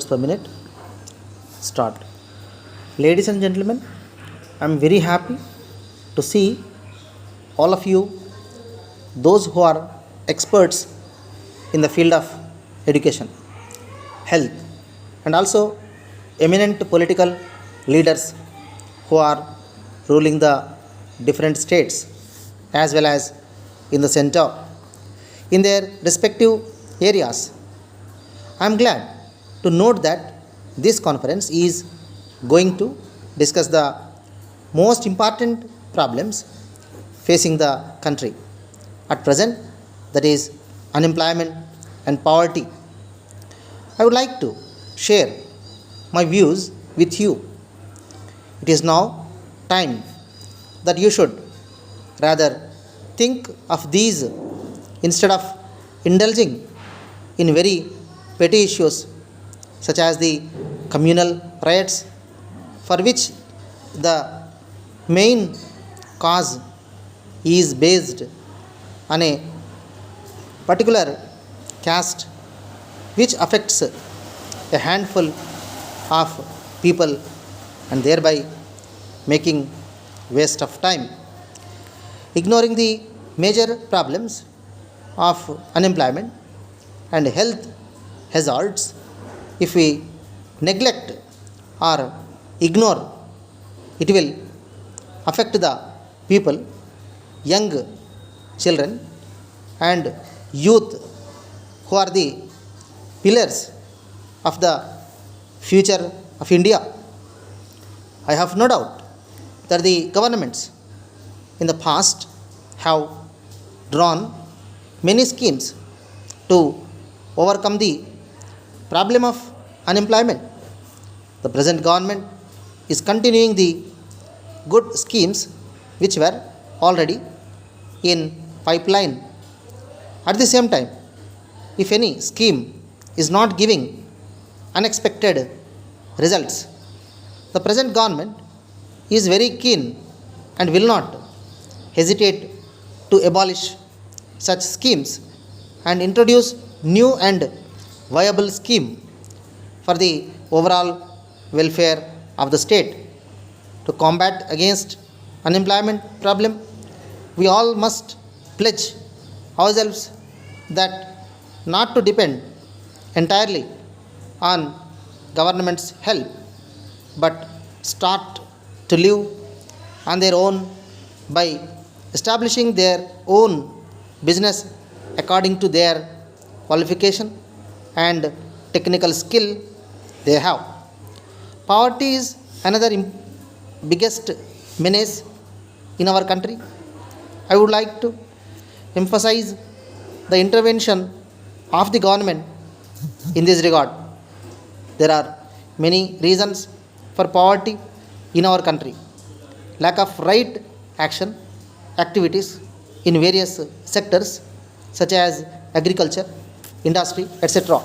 Per minute. Start. Ladies and gentlemen, I'm very happy to see all of you, those who are experts in the field of education, health, and also eminent political leaders who are ruling the different states as well as in the center in their respective areas. I'm glad to note that this conference is going to discuss the most important problems facing the country at present, that is unemployment and poverty. I would like to share my views with you. It is now time that you should rather think of these instead of indulging in very petty issues such as the communal riots, for which the main cause is based on a particular caste which affects a handful of people and thereby making waste of time, ignoring the major problems of unemployment and health hazards. If we neglect or ignore, it will affect the people, young children and youth, who are the pillars of the future of India. I have no doubt that the governments in the past have drawn many schemes to overcome the problem of unemployment. The present government is continuing the good schemes which were already in pipeline. At the same time, if any scheme is not giving unexpected results, the present government is very keen and will not hesitate to abolish such schemes and introduce new and viable scheme for the overall welfare of the state. To combat against unemployment problem, we all must pledge ourselves that not to depend entirely on government's help, but start to live on their own by establishing their own business according to their qualification and technical skill they have. Poverty is another biggest menace in our country. I would like to emphasize the intervention of the government in this regard. There are many reasons for poverty in our country. Lack of right action activities in various sectors such as agriculture, industry, etc.,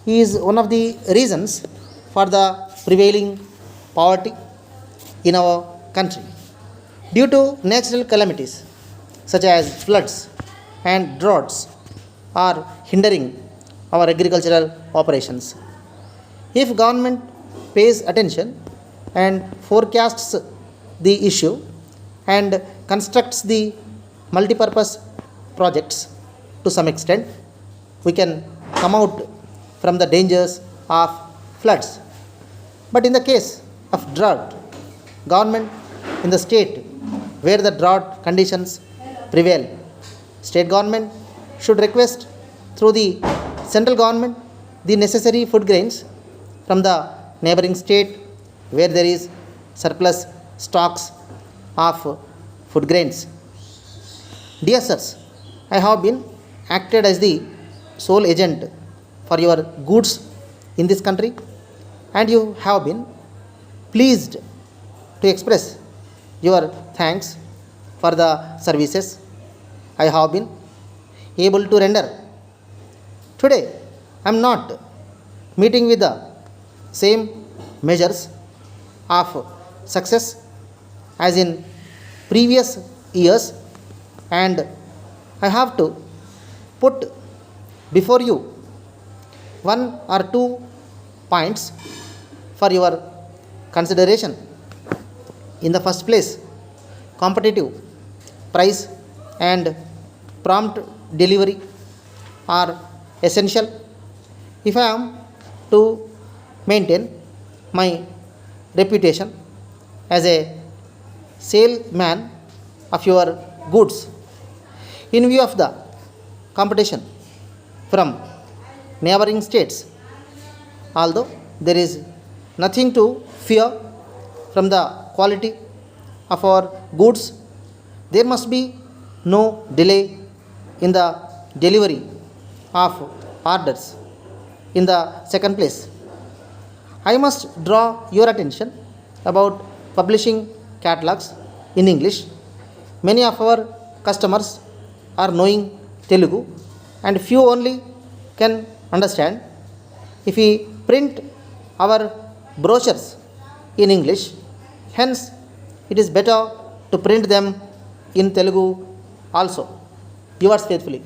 is one of the reasons for the prevailing poverty in our country. Due to natural calamities such as floods and droughts are hindering our agricultural operations. If government pays attention and forecasts the issue and constructs the multipurpose projects to some extent, we can come out from the dangers of floods. But in the case of drought, government in the state where the drought conditions prevail, state government should request through the central government the necessary food grains from the neighboring state where there is surplus stocks of food grains. Dear sirs, I have been acted as the sole agent for your goods in this country, and you have been pleased to express your thanks for the services I have been able to render. Today, I am not meeting with the same measures of success as in previous years, and I have to put before you one or two points for your consideration. In the first place, competitive price and prompt delivery are essential if I am to maintain my reputation as a salesman of your goods. In view of the competition from neighboring states, although there is nothing to fear from the quality of our goods, there must be no delay in the delivery of orders. In the second place, I must draw your attention about publishing catalogs in English. Many of our customers are knowing Telugu and few only can understand. If we print our brochures in English, hence it is better to print them in Telugu also. Yours faithfully.